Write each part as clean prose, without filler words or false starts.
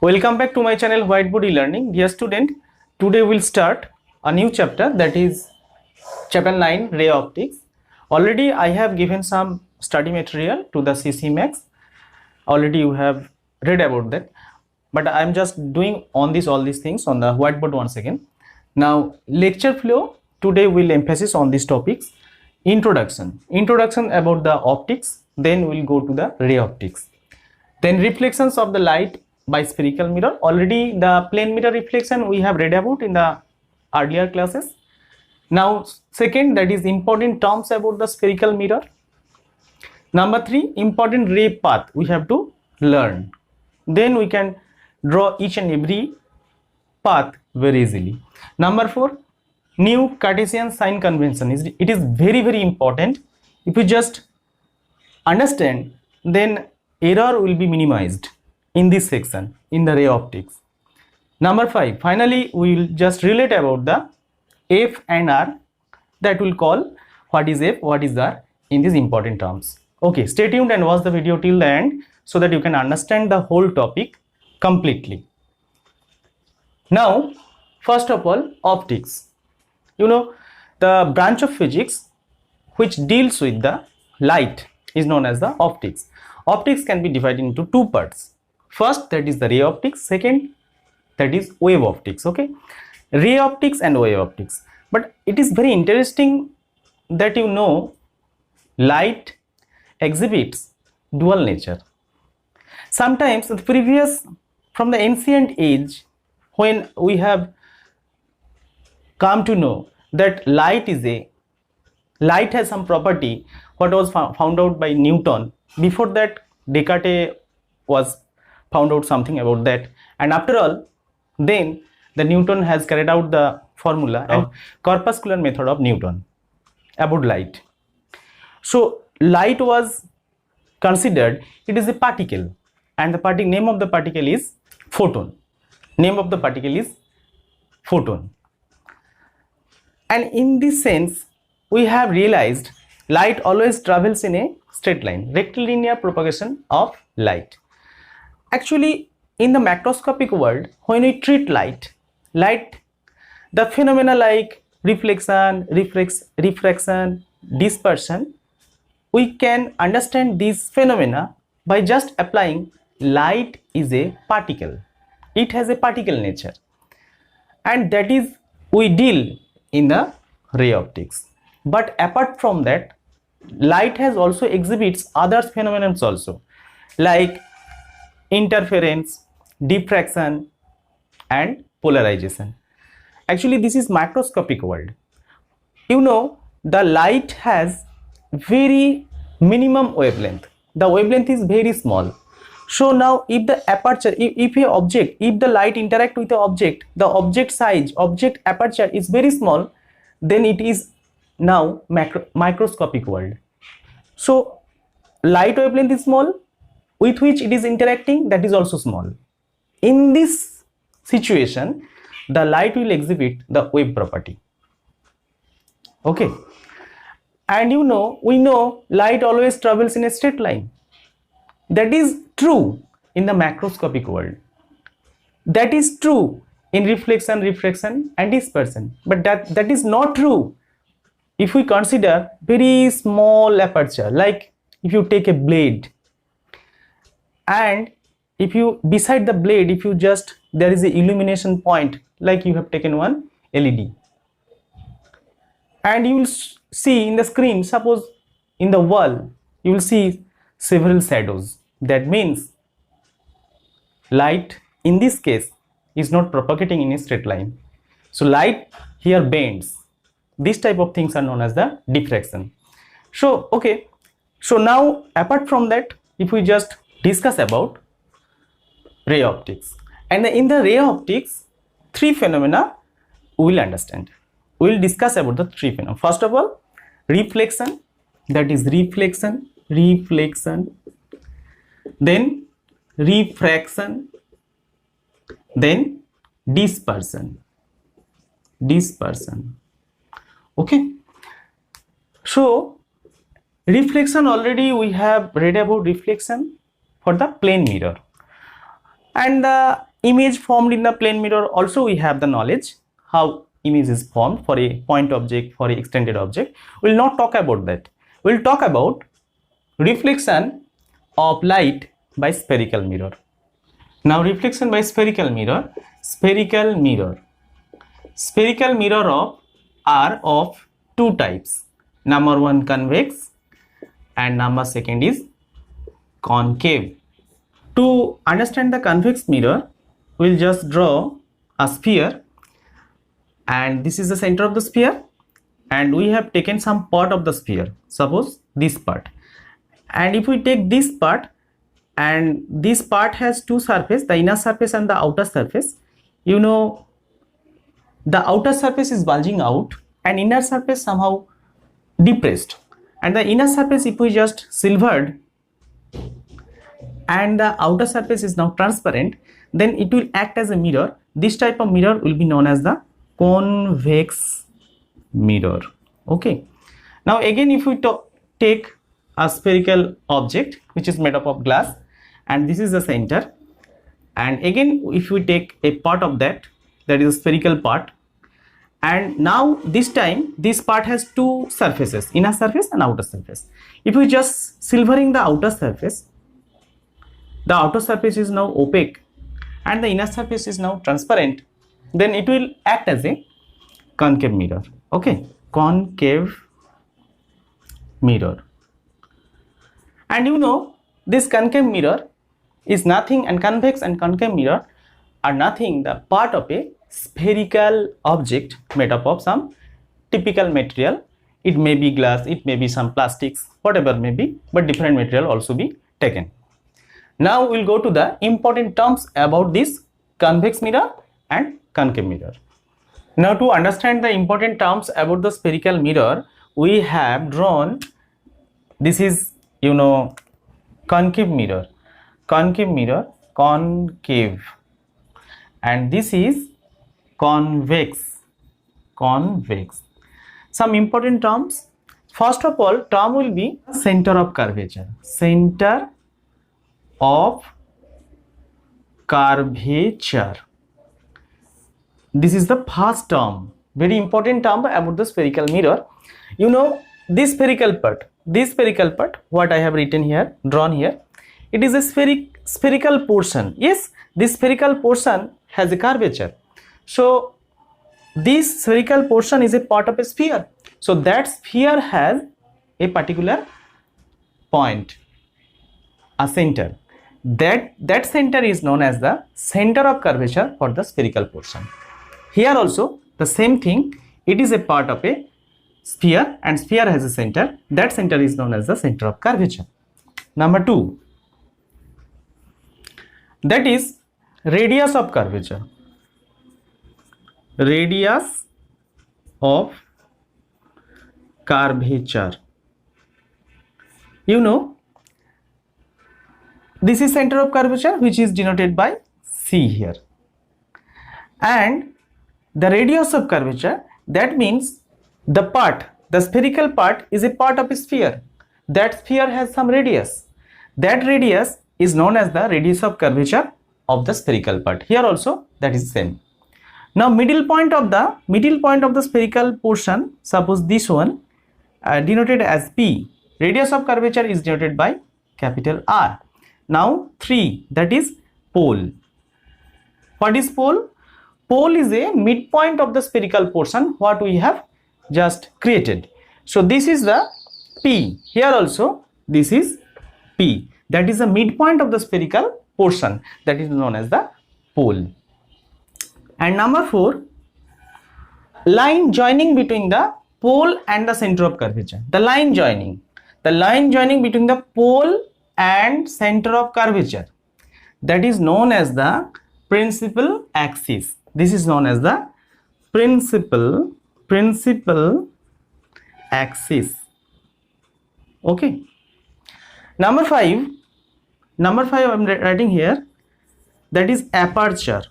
Welcome back to my channel Whiteboard E-Learning. Dear student, today we'll start a new chapter, that is chapter 9, ray optics. Already I have given some study material to the CC Max. Already you have read about that, but I am just doing all these things on the whiteboard once again. Now lecture flow, today we'll emphasis on these topics. Introduction about the optics, then we'll go to the ray optics, then reflections of the light by spherical mirror. Already the plane mirror reflection we have read about in the earlier classes. Now second, that is important terms about the spherical mirror. Number 3, important ray path we have to learn. Then we can draw each and every path very easily. Number 4, new Cartesian sign convention. It is very important. If you just understand, then error will be minimized in this section in the ray optics. Number 5, finally we will just relate about the F and R, that will call what is F, what is R in these important terms. Okay, stay tuned and watch the video till the end so that you can understand the whole topic completely. Now first of all, optics. You know, the branch of physics which deals with the light is known as the optics. Optics can be divided into two parts. First, that is the ray optics. Second, that is wave optics. Okay, ray optics and wave optics. But it is very interesting that you know light exhibits dual nature. Sometimes the previous, from the ancient age, when we have come to know that light has some property what was found out by Newton. Before that, Descartes was found out something about that, and after all, then the Newton has carried out the formula and corpuscular method of Newton about light. So light was considered, it is a particle, and the name of the particle is photon. And in this sense, we have realized light always travels in a straight line, rectilinear propagation of light. Actually, in the macroscopic world, when we treat light, the phenomena like reflection, refraction, dispersion, we can understand these phenomena by just applying light is a particle. It has a particle nature, and that is we deal in the ray optics. But apart from that, light has also exhibits other phenomena also, like interference, diffraction and polarization. Actually, this is macroscopic world. You know, the light has very minimum wavelength. The wavelength is very small. So now if the aperture, if the light interact with the object size, object aperture is very small, then it is now microscopic world. So light wavelength is small, with which it is interacting, that is also small. In this situation, the light will exhibit the wave property. Okay, and you know, we know light always travels in a straight line. That is true in the macroscopic world. That is true in reflection, refraction and dispersion. But that is not true if we consider very small aperture, like if you take a blade, and if you beside the blade, if you just, there is a illumination point, like you have taken one LED, and you will see in the screen, suppose in the wall, you will see several shadows. That means light in this case is not propagating in a straight line. So light here bends. These type of things are known as the diffraction. So okay, so now apart from that, if we just discuss about ray optics, and in the ray optics, three phenomena we will understand. We will discuss about the three phenomena. First of all, reflection, that is reflection, then refraction, then dispersion. Okay, so reflection, already we have read about reflection for the plane mirror, and the image formed in the plane mirror, also we have the knowledge how image is formed for a point object, for a extended object. We'll not talk about that. We'll talk about reflection of light by spherical mirror. Now reflection by spherical mirror are of two types. Number one convex and number second is concave. To understand the convex mirror, we'll just draw a sphere, and this is the center of the sphere, and we have taken some part of the sphere, suppose this part, and if we take this part, and this part has two surfaces, the inner surface and the outer surface. You know, the outer surface is bulging out and inner surface somehow depressed, and the inner surface, if we just silvered and the outer surface is now transparent, then it will act as a mirror. This type of mirror will be known as the convex mirror. Okay, now again, if we take a spherical object which is made up of glass, and this is the center, and again if we take a part of that, that is a spherical part, and now this time this part has two surfaces, inner surface and outer surface. If we just silvering the outer surface is now opaque and the inner surface is now transparent, then it will act as a concave mirror. Okay, concave mirror. And you know, this concave mirror is nothing, and convex and concave mirror are nothing, the part of a spherical object made up of some typical material. It may be glass, it may be some plastics, whatever may be, but different material also be taken. Now we'll go to the important terms about this convex mirror and concave mirror. Now to understand the important terms about the spherical mirror, we have drawn, this is, you know, concave mirror, concave, and this is convex. Some important terms. First of all, term will be center of curvature. Center of curvature. This is the first term, very important term about the spherical mirror. You know, this spherical part, what I have written here, drawn here, it is a spherical portion. Yes, this spherical portion has a curvature. So this spherical portion is a part of a sphere. So that sphere has a particular point, a center. That center is known as the center of curvature for the spherical portion. Here also the same thing, it is a part of a sphere and sphere has a center. That center is known as the center of curvature. Number 2, that is radius of curvature. Radius of curvature. You know, this is center of curvature, which is denoted by C here, and the radius of curvature, that means the spherical part is a part of a sphere. That sphere has some radius. That radius is known as the radius of curvature of the spherical part. Here also that is same. Now middle point of the spherical portion, suppose this one, denoted as P. Radius of curvature is denoted by capital R. Now 3, that is pole. What is pole? Pole is a midpoint of the spherical portion what we have just created. So this is the P. Here also this is P. That is the midpoint of the spherical portion, that is known as the pole. And number 4, line joining between the pole and the center of curvature. The line joining between the pole and center of curvature, that is known as the principal axis. This is known as the principal axis. Okay. Number 5 I am writing here, that is aperture.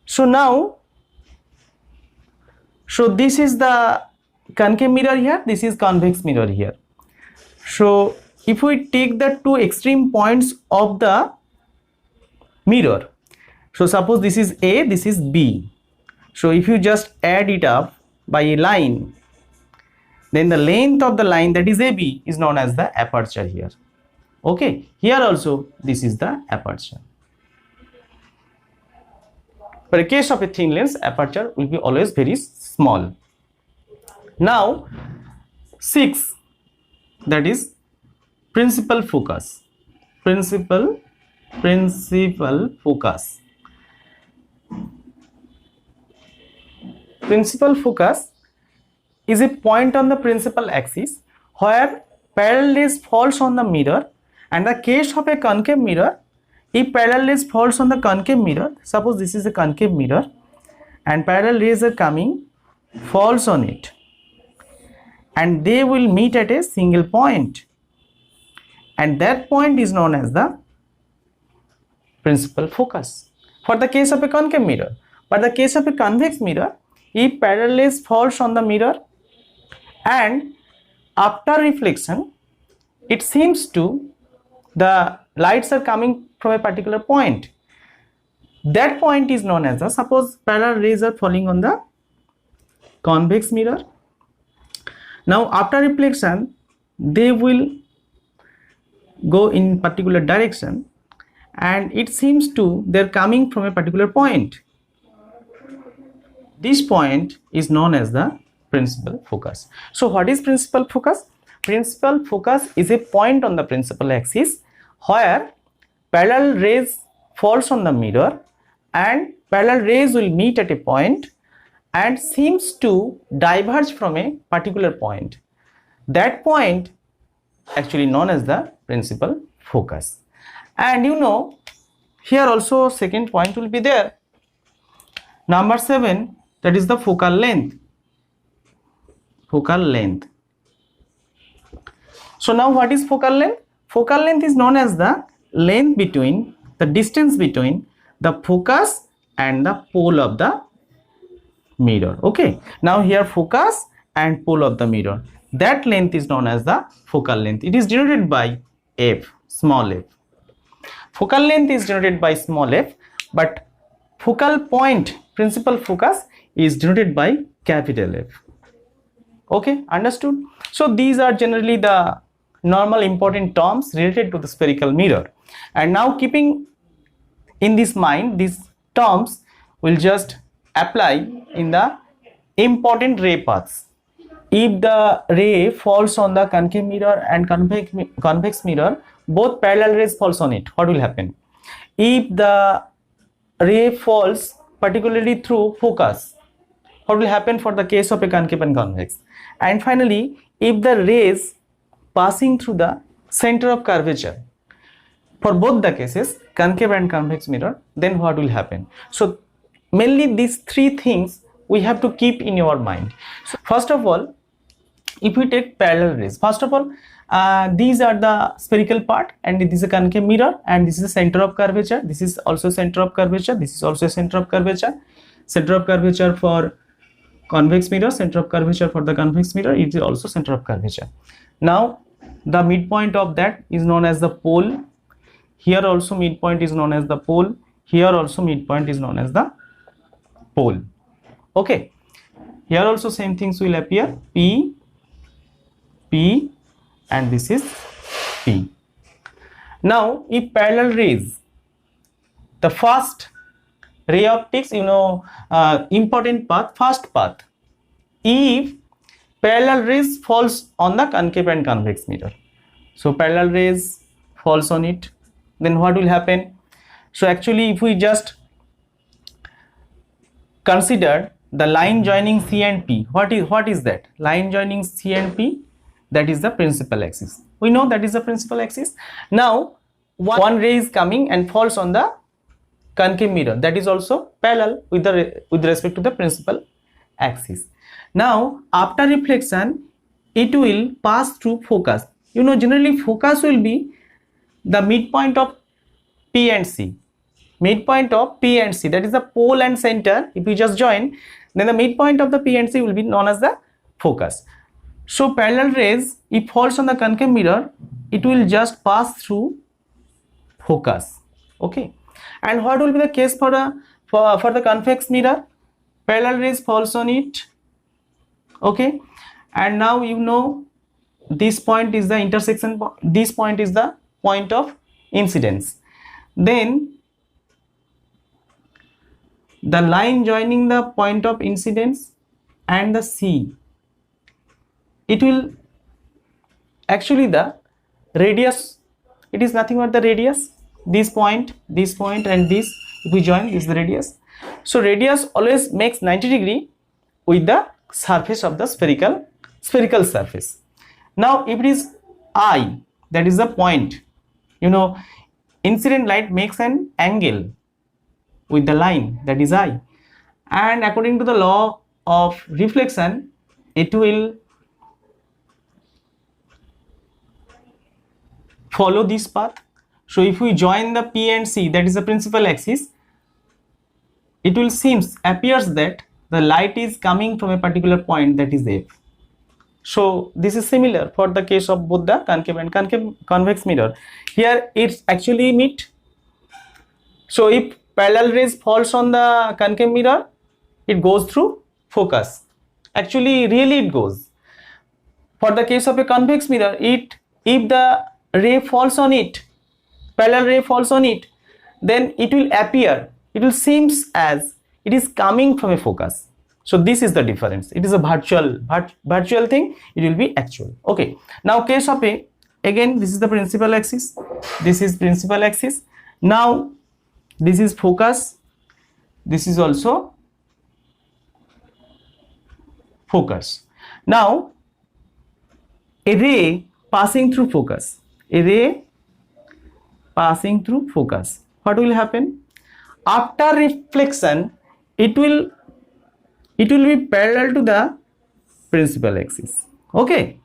So this is the concave mirror here, this is convex mirror here. So if we take the two extreme points of the mirror, so suppose this is A, this is B. So if you just add it up by a line, then the length of the line, that is AB, is known as the aperture here. Okay, here also this is the aperture. But in case of a thin lens, aperture will be always very small. Now 6, that is principal focus. Principal focus. Principal focus is a point on the principal axis where parallel rays falls on the mirror, and the case of a concave mirror, if parallel rays falls on the concave mirror, suppose this is a concave mirror and parallel rays are coming, falls on it, and they will meet at a single point, and that point is known as the principal focus for the case of a concave mirror. But the case of a convex mirror, if parallel rays falls on the mirror and after reflection it seems to the lights are coming from a particular point, that point is known as the, suppose parallel rays are falling on the convex mirror. Now after reflection they will go in particular direction and it seems to they're coming from a particular point. This point is known as the principal focus. So what is principal focus? Principal focus is a point on the principal axis where parallel rays falls on the mirror and parallel rays will meet at a point and seems to diverge from a particular point. That point actually known as the principal focus. And you know, here also second point will be there. Number 7, that is the focal length. Focal length. So now what is focal length? Focal length is known as the length between, the distance between the focus and the pole of the mirror. Okay, now here focus and pole of the mirror, that length is known as the focal length. It is denoted by f, small f. Focal length is denoted by small f, but focal point, principal focus, is denoted by capital F. Okay, understood? So these are generally the normal important terms related to the spherical mirror. And now keeping in this mind, these terms will just apply in the important ray paths. If the ray falls on the concave mirror and convex mirror, both parallel rays falls on it, what will happen? If the ray falls particularly through focus, what will happen for the case of a concave and convex? And finally, if the rays passing through the center of curvature, for both the cases, concave and convex mirror, then what will happen? So mainly these three things we have to keep in your mind. So first of all, if we take parallel rays, first of all, these are the spherical part, and this is a concave mirror, and this is the center of curvature. This is also center of curvature. This is also a center of curvature. Center of curvature for convex mirror, center of curvature for the convex mirror, it is also center of curvature. Now the midpoint of that is known as the pole. Here also midpoint is known as the pole. Here also midpoint is known as the pole. Okay, here also same things will appear, P, P, and this is P. Now if parallel rays, the first ray optics, you know, important path, first path, if parallel rays falls on the concave and convex mirror, so parallel rays falls on it, then what will happen? So actually if we just consider the line joining C and P, what is that? Line joining C and P, that is the principal axis. We know that is the principal axis. Now one ray is coming and falls on the concave mirror, that is also parallel with respect to the principal axis. Now after reflection it will pass through focus. You know, generally focus will be the midpoint of P and C. Midpoint of P and C, that is the pole and center. If you just join, then the midpoint of the P and C will be known as the focus. So parallel rays, if falls on the concave mirror, it will just pass through focus. Okay, and what will be the case for the convex mirror? Parallel rays falls on it. Okay, and now you know this point is the intersection, this point is the point of incidence. Then the line joining the point of incidence and the C, it will actually the radius, it is nothing but the radius, this point and this, if we join, this is the radius. So radius always makes 90 degree with the surface of the spherical surface. Now if it is I, that is the point, you know, incident light makes an angle with the line, that is I, and according to the law of reflection, it will follow this path. So if we join the P and C, that is the principal axis, it will appears that the light is coming from a particular point, that is F. So this is similar for the case of both the concave and convex mirror. Here it's actually meet. So if parallel rays falls on the concave mirror, it goes through focus. Actually really it goes. For the case of a convex mirror, if the ray falls on it, parallel ray falls on it, then it will appear, it will seems as it is coming from a focus. So this is the difference. It is a virtual thing, it will be actual. Okay, now case of A, again this is the principal axis, this is principal axis, now this is focus, this is also focus. Now a ray passing through focus, a ray passing through focus, what will happen? After reflection, it will be parallel to the principal axis. Okay,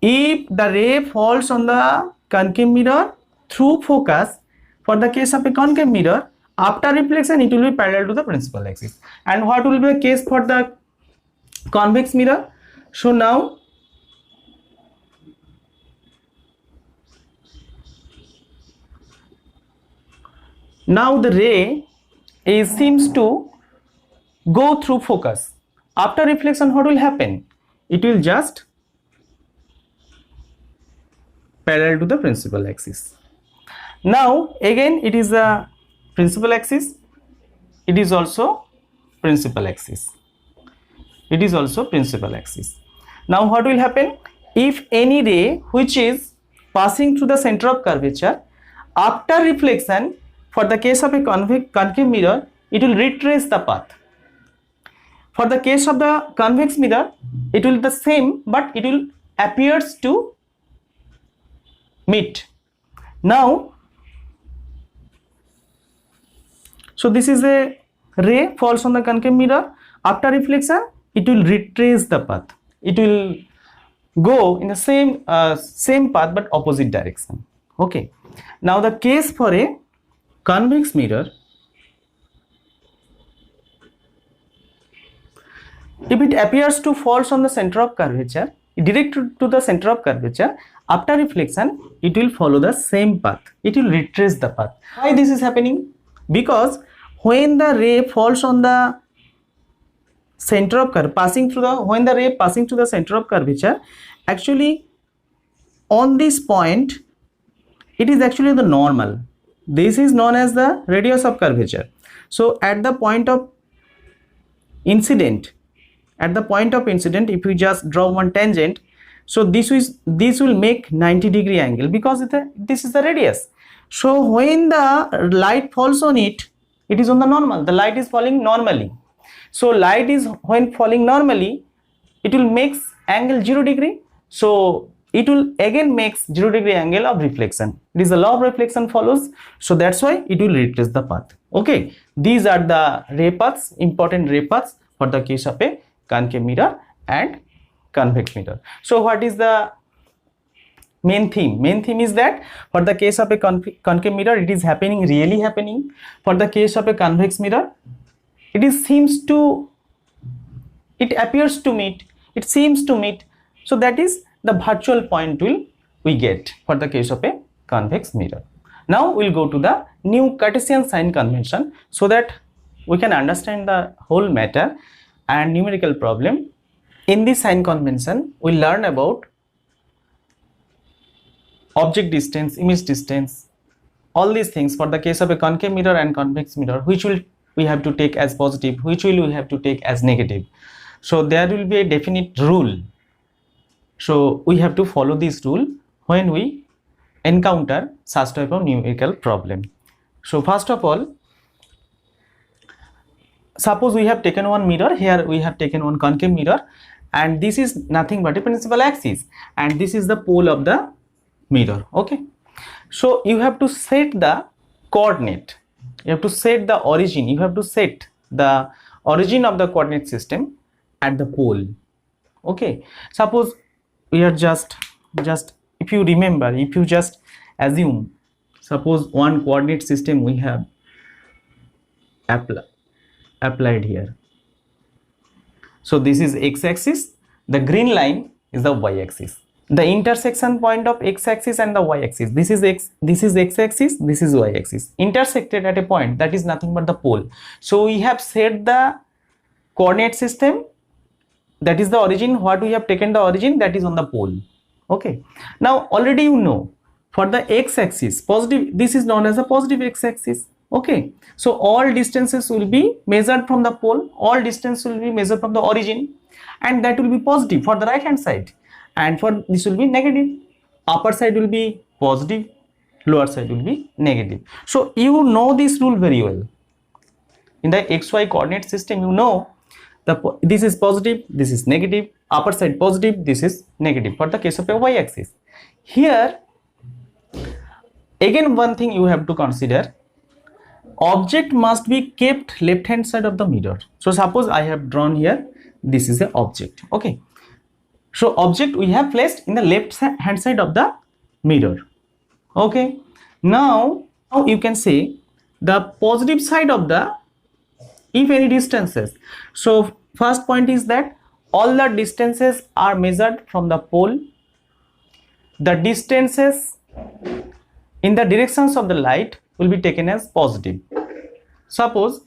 if the ray falls on the concave mirror through focus, for the case of a concave mirror, after reflection it will be parallel to the principal axis. And what will be the case for the convex mirror? So now the ray seems to go through focus. After reflection, what will happen? It will just parallel to the principal axis. Now again it is the principal axis, it is also principal axis, it is also principal axis. Now what will happen? If any ray which is passing through the center of curvature, after reflection, for the case of a concave mirror, it will retrace the path. For the case of the convex mirror, it will be the same, but it will appears to meet. Now, so this is a ray falls on the concave mirror. After reflection, it will retrace the path. It will go in the same path but opposite direction. Okay. Now the case for a convex mirror, if it appears to falls on the center of curvature, direct to the center of curvature, after reflection it will follow the same path, it will retrace the path. Why this is happening? Because when the ray falls on the center of curvature, when the ray passing through the center of curvature, actually on this point it is actually the normal. This is known as the radius of curvature. So at the point of incident, if we just draw one tangent, so this will make 90 degree angle because this is the radius. So when the light falls on it, it is on the normal, the light is falling normally. So light is, when falling normally, it will make angle 0 degree. So it will again makes 0 degree angle of reflection. It is the law of reflection follows. So that's why it will retrace the path. Okay, these are the ray paths, important ray paths for the case of a concave mirror and convex mirror. So what is the main theme? Main theme is that for the case of a concave mirror, it is really happening. For the case of a convex mirror, it appears to meet, it seems to meet, So that is the virtual point we get for the case of a convex mirror. Now we'll go to the new Cartesian sign convention so that we can understand the whole matter and numerical problem. In this sign convention, we learn about object distance, image distance, all these things for the case of a concave mirror and convex mirror, which will we have to take as positive, which will we have to take as negative. So there will be a definite rule. So we have to follow this rule when we encounter such type of numerical problem. So first of all, suppose we have taken one mirror, here we have taken one concave mirror, and this is nothing but a principal axis, and this is the pole of the mirror. Okay, so you have to set the coordinate, you have to set the origin, you have to set the origin of the coordinate system at the pole. Okay, suppose we are just if you remember, if you just assume, suppose one coordinate system we have applied here. So this is x-axis, the green line is the y-axis, the intersection point of x-axis and the y-axis, this is x-axis, this is y-axis, intersected at a point, that is nothing but the pole. So we have set the coordinate system, that is the origin, what we have taken the origin, that is on the pole. Okay, now already you know for the x-axis positive, this is known as a positive x-axis. Okay, so all distances will be measured from the pole, all distance will be measured from the origin, and that will be positive for the right hand side, and for this will be negative. Upper side will be positive, lower side will be negative. So you know this rule very well. In the xy coordinate system, you know this is positive, this is negative, upper side positive, this is negative for the case of a y-axis. Here again one thing you have to consider, object must be kept left hand side of the mirror. So suppose I have drawn here, this is the object. Okay, so object we have placed in the left hand side of the mirror. Okay, now you can say the positive side of the, if any distances. So first point is that all the distances are measured from the pole. The distances in the directions of the light will be taken as positive. Suppose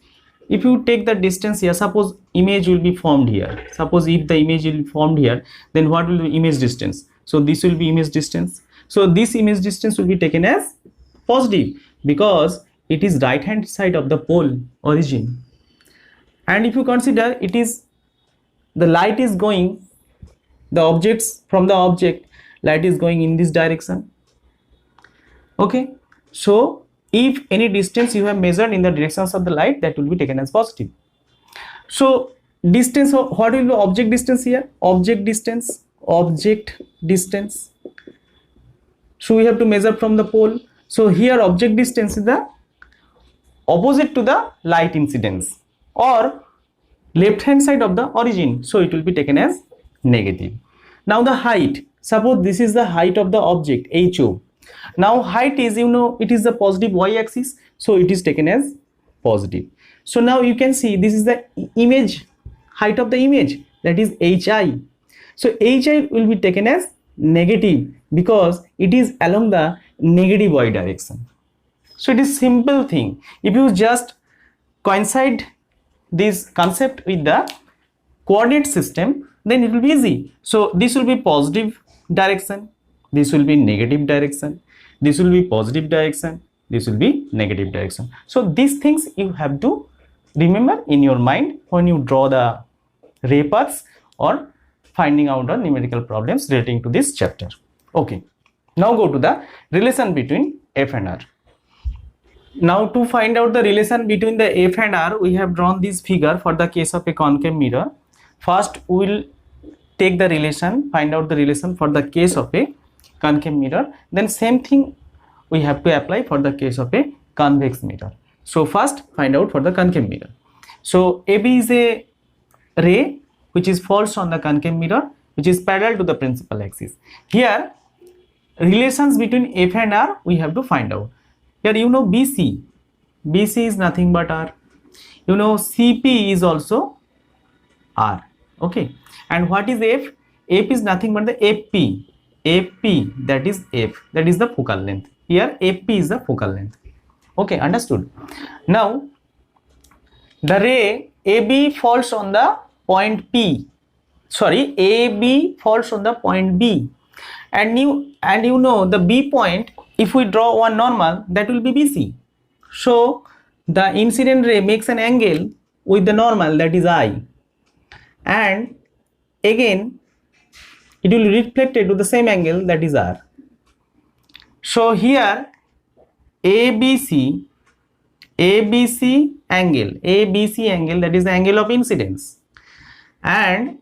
if you take the distance here, suppose image will be formed here. Suppose if the image will be formed here, then what will be image distance? So this will be image distance. So this image distance will be taken as positive because it is right hand side of the pole origin. And if you consider it is the light is going, the objects from the object, light is going in this direction. Okay, so if any distance you have measured in the directions of the light, that will be taken as positive. So distance, what will be object distance here? Object distance. So we have to measure from the pole. So here object distance is the opposite to the light incidence or left hand side of the origin, so it will be taken as negative. Now the height, suppose this is the height of the object HO. Now height is, you know, it is the positive y-axis, so it is taken as positive. So now you can see this is the image, height of the image, that is HI. So HI will be taken as negative because it is along the negative y direction. So it is simple thing. If you just coincide this concept with the coordinate system, then it will be easy. So this will be positive direction, this will be negative direction, this will be positive direction, this will be negative direction. So these things you have to remember in your mind when you draw the ray paths or finding out the numerical problems relating to this chapter. Okay, now go to the relation between F and R. Now to find out the relation between the F and R, we have drawn this figure for the case of a concave mirror. First we will take the relation, find out the relation for the case of a concave mirror, then same thing we have to apply for the case of a convex mirror. So first find out for the concave mirror. So AB is a ray which is falls on the concave mirror, which is parallel to the principal axis. Here relations between F and R we have to find out. Here you know BC is nothing but R, you know CP is also R. Okay, and what is F? F is nothing but the AP. AP, that is F, that is the focal length. Here AP is the focal length. Okay, understood. Now the ray AB falls on the point P. Sorry, AB falls on the point B, and you know the B point, if we draw one normal, that will be BC. So the incident ray makes an angle with the normal, that is I, and again it will be reflected to the same angle, that is R. So here ABC angle, that is the angle of incidence, and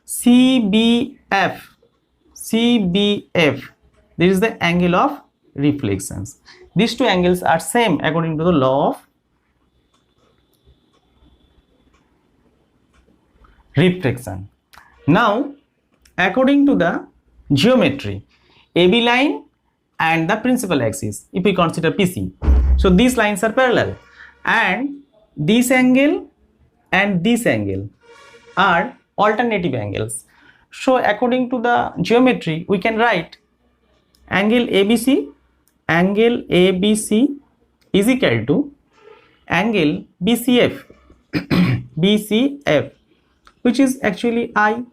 CBF, this is the angle of reflections. These two angles are same according to the law of refraction. Now according to the geometry, AB line and the principal axis, if we consider PC, so these lines are parallel, and this angle and this angle are alternative angles. So according to the geometry, we can write angle ABC is equal to angle BCF BCF, which is actually I.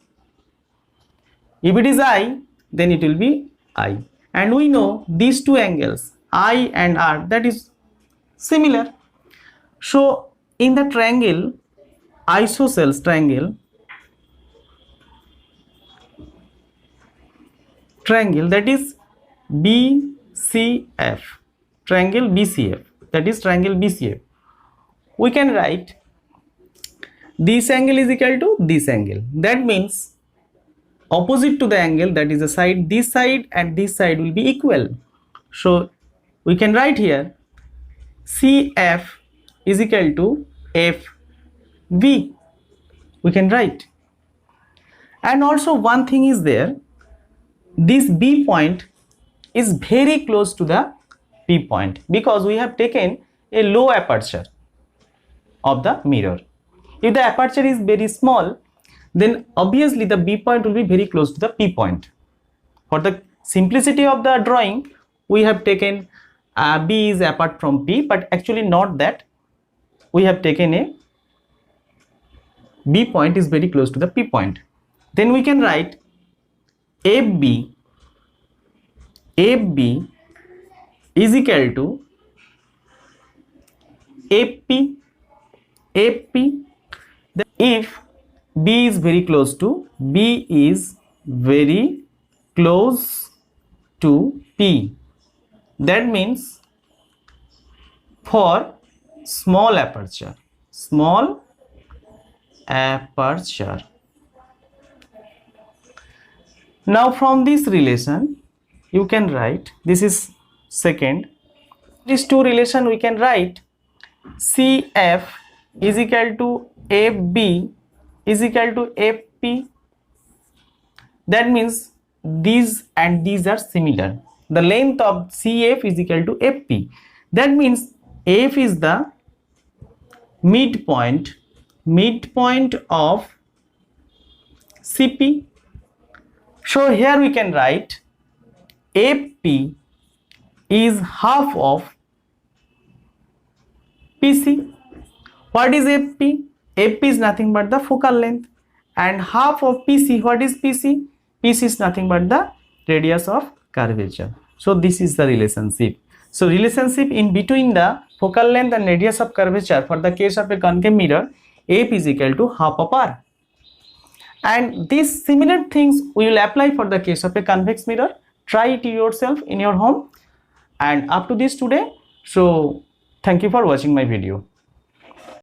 If it is I, then it will be I, and we know these two angles I and R, that is similar. So in the triangle, isosceles triangle, that is BCF, triangle BCF, that is triangle BCF, we can write this angle is equal to this angle. That means opposite to the angle, that is the side, this side and this side will be equal. So we can write here CF is equal to FV, we can write. And also one thing is there, this B point is very close to the P point, because we have taken a low aperture of the mirror. If the aperture is very small, then obviously the B point will be very close to the P point. For the simplicity of the drawing, we have taken B is apart from P, but actually not that. We have taken a B point is very close to the P point. Then we can write FB is equal to FP. If B is very close to P, that means for small aperture. Now from this relation you can write, this is second, these two relation we can write CF is equal to FB is equal to FP. That means these and these are similar. The length of CF is equal to FP. That means F is the midpoint of CP. So here we can write FP is half of PC. What is FP? FP is nothing but the focal length, and half of PC, what is PC? PC is nothing but the radius of curvature. So this is the relationship. So relationship in between the focal length and radius of curvature for the case of a concave mirror, F is equal to half of R. And these similar things we will apply for the case of a convex mirror. Try it yourself in your home. And up to this today. So thank you for watching my video.